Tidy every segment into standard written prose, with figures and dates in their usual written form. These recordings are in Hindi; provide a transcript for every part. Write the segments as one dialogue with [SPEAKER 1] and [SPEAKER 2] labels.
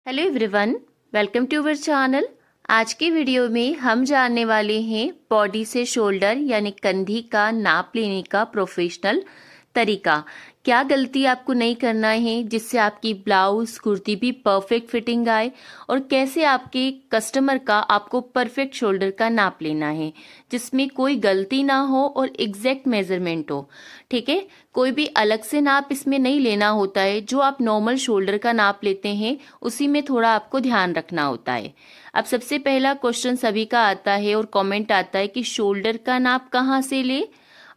[SPEAKER 1] Hello everyone, welcome to our channel. आज की वीडियो में हम जानने वाले हैं बॉडी से शोल्डर यानी कंधी का नाप लेने का प्रोफेशनल तरीका। क्या गलती आपको नहीं करना है जिससे आपकी ब्लाउज कुर्ती भी परफेक्ट फिटिंग आए, और कैसे आपके कस्टमर का आपको परफेक्ट शोल्डर का नाप लेना है जिसमें कोई गलती ना हो और एग्जैक्ट मेजरमेंट हो। ठीक है, कोई भी अलग से नाप इसमें नहीं लेना होता है। जो आप नॉर्मल शोल्डर का नाप लेते हैं उसी में थोड़ा आपको ध्यान रखना होता है। अब सबसे पहला क्वेश्चन सभी का आता है और कमेंट आता है कि शोल्डर का नाप कहाँ से ले,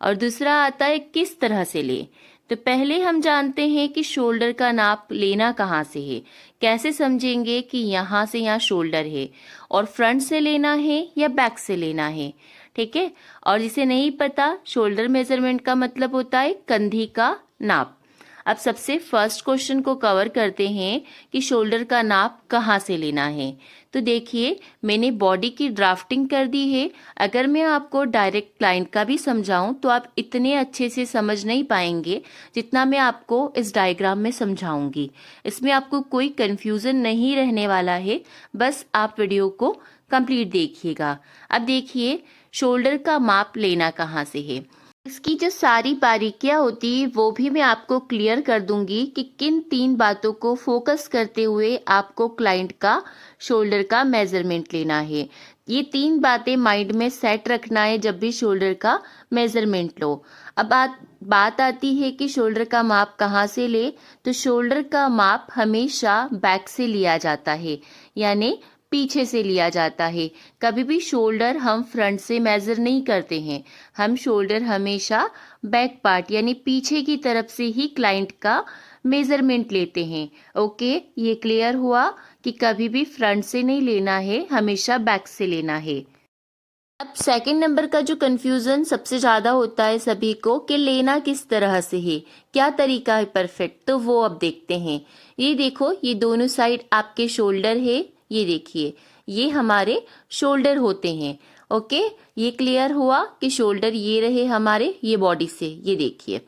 [SPEAKER 1] और दूसरा आता है किस तरह से ले। तो पहले हम जानते हैं कि शोल्डर का नाप लेना कहाँ से है। कैसे समझेंगे कि यहाँ से यहाँ शोल्डर है और फ्रंट से लेना है या बैक से लेना है। ठीक है, और जिसे नहीं पता, शोल्डर मेजरमेंट का मतलब होता है कंधी का नाप। अब सबसे फर्स्ट क्वेश्चन को कवर करते हैं कि शोल्डर का नाप कहाँ से लेना है। तो देखिए, मैंने बॉडी की ड्राफ्टिंग कर दी है। अगर मैं आपको डायरेक्ट क्लाइंट का भी समझाऊं तो आप इतने अच्छे से समझ नहीं पाएंगे जितना मैं आपको इस डायग्राम में समझाऊंगी। इसमें आपको कोई कंफ्यूजन नहीं रहने वाला है, बस आप वीडियो को कंप्लीट देखिएगा। अब देखिए, शोल्डर का माप लेना कहाँ से है, इसकी जो सारी बारीकियां होती है वो भी मैं आपको क्लियर कर दूंगी कि किन 3 बातों को फोकस करते हुए आपको क्लाइंट का शोल्डर का मेजरमेंट लेना है। ये 3 बातें माइंड में सेट रखना है जब भी शोल्डर का मेजरमेंट लो। अब बात आती है कि शोल्डर का माप कहाँ से ले। तो शोल्डर का माप हमेशा बैक से लिया जाता है, यानी पीछे से लिया जाता है। कभी भी शोल्डर हम फ्रंट से मेजर नहीं करते हैं। हम शोल्डर हमेशा बैक पार्ट यानी पीछे की तरफ से ही क्लाइंट का मेजरमेंट लेते हैं। ओके, ये क्लियर हुआ कि कभी भी फ्रंट से नहीं लेना है, हमेशा बैक से लेना है। अब सेकंड नंबर का जो कंफ्यूजन सबसे ज्यादा होता है सभी को कि लेना किस तरह से है, क्या तरीका है परफेक्ट, तो वो अब देखते हैं। ये देखो, ये दोनों साइड आपके शोल्डर है। ये देखिए, ये हमारे शोल्डर होते हैं। ओके, ये क्लियर हुआ कि शोल्डर ये रहे हमारे, ये बॉडी से, ये देखिए।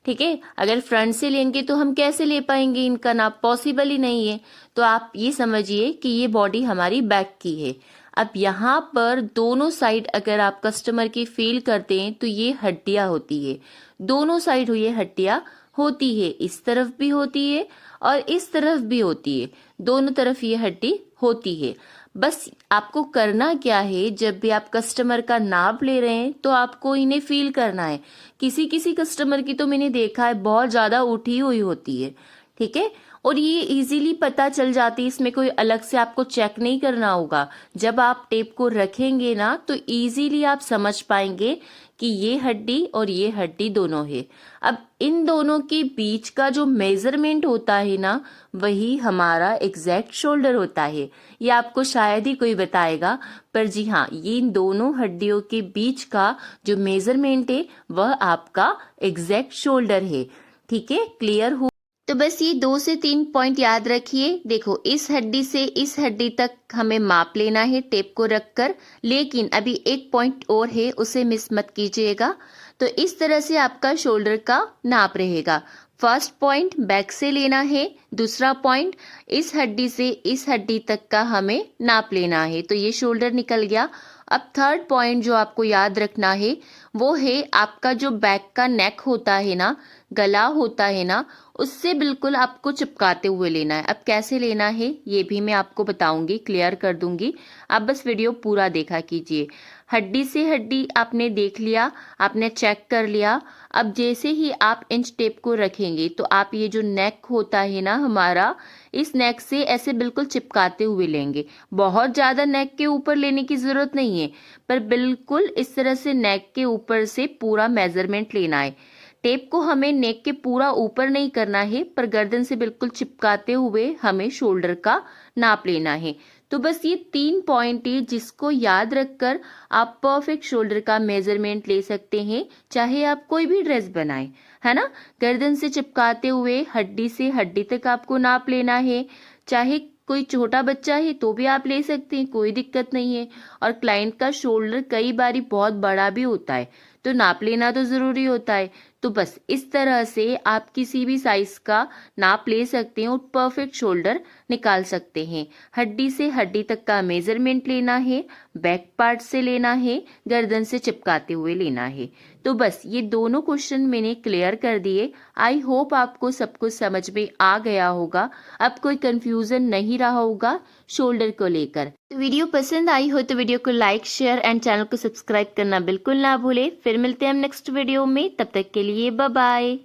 [SPEAKER 1] ठीक है, अगर फ्रंट से लेंगे तो हम कैसे ले पाएंगे, इनका नाप पॉसिबल ही नहीं है। तो आप ये समझिए कि ये बॉडी हमारी बैक की है। अब यहाँ पर दोनों साइड अगर आप कस्टमर की फील करते हैं तो ये हड्डियां होती है। दोनों साइड ये हड्डियां होती है, इस तरफ भी होती है और इस तरफ भी होती है। दोनों तरफ ये हड्डी होती है। बस आपको करना क्या है, जब भी आप कस्टमर का नाप ले रहे हैं तो आपको इन्हें फील करना है। किसी किसी कस्टमर की तो मैंने देखा है बहुत ज्यादा उठी हुई होती है। ठीक है, और ये इजीली पता चल जाती है, इसमें कोई अलग से आपको चेक नहीं करना होगा। जब आप टेप को रखेंगे ना तो इजीली आप समझ पाएंगे कि ये हड्डी और ये हड्डी दोनों है। अब इन दोनों के बीच का जो मेजरमेंट होता है ना, वही हमारा एग्जैक्ट शोल्डर होता है। ये आपको शायद ही कोई बताएगा, पर जी हाँ, ये इन दोनों हड्डियों के बीच का जो मेजरमेंट है वह आपका एग्जैक्ट शोल्डर है। ठीक है, क्लियर हो? तो बस ये 2 से 3 पॉइंट याद रखिए। देखो, इस हड्डी से इस हड्डी तक हमें माप लेना है टेप को रखकर, लेकिन अभी एक पॉइंट और है, उसे मिस मत कीजिएगा। तो इस तरह से आपका शोल्डर का नाप रहेगा। फर्स्ट पॉइंट बैक से लेना है, दूसरा पॉइंट इस हड्डी से इस हड्डी तक का हमें नाप लेना है। तो ये शोल्डर निकल गया। अब थर्ड पॉइंट जो आपको याद रखना है वो है आपका जो बैक का नेक होता है ना, गला होता है ना, उससे बिल्कुल आपको चिपकाते हुए लेना है। अब कैसे लेना है ये भी मैं आपको बताऊंगी, क्लियर कर दूंगी। आप बस वीडियो पूरा देखा कीजिए। हड्डी से हड्डी आपने देख लिया, आपने चेक कर लिया। अब जैसे ही आप इंच टेप को रखेंगे तो आप ये जो नेक होता है ना हमारा, इस नेक से ऐसे बिल्कुल चिपकाते हुए लेंगे। बहुत ज्यादा नेक के ऊपर लेने की जरूरत नहीं है, पर बिल्कुल इस तरह से नेक के ऊपर से पूरा मेजरमेंट लेना है। टेप को हमें नेक के पूरा ऊपर नहीं करना है, पर गर्दन से बिल्कुल चिपकाते हुए हमें शोल्डर का नाप लेना है। तो बस ये 3 पॉइंट है जिसको याद रखकर आप परफेक्ट शोल्डर का मेजरमेंट ले सकते हैं, चाहे आप कोई भी ड्रेस बनाएं, है ना। गर्दन से चिपकाते हुए हड्डी से हड्डी तक आपको नाप लेना है। चाहे कोई छोटा बच्चा है तो भी आप ले सकते हैं, कोई दिक्कत नहीं है। और क्लाइंट का शोल्डर कई बारी बहुत बड़ा भी होता है, तो नाप लेना तो ज़रूरी होता है। तो बस इस तरह से आप किसी भी साइज़ का नाप ले सकते हैं और परफेक्ट शोल्डर निकाल सकते हैं। हड्डी से हड्डी तक का मेजरमेंट लेना है, बैक पार्ट से लेना है, गर्दन से चिपकाते हुए लेना है। तो बस ये दोनों क्वेश्चन मैंने क्लियर कर दिए। आई होप आपको सब कुछ समझ में आ गया होगा, अब कोई कंफ्यूजन नहीं रहा होगा शोल्डर को लेकर। तो वीडियो पसंद आई हो तो वीडियो को लाइक, शेयर एंड चैनल को सब्सक्राइब करना बिल्कुल ना भूले। फिर मिलते हैं हम नेक्स्ट वीडियो में, तब तक के लिए बाय बाय।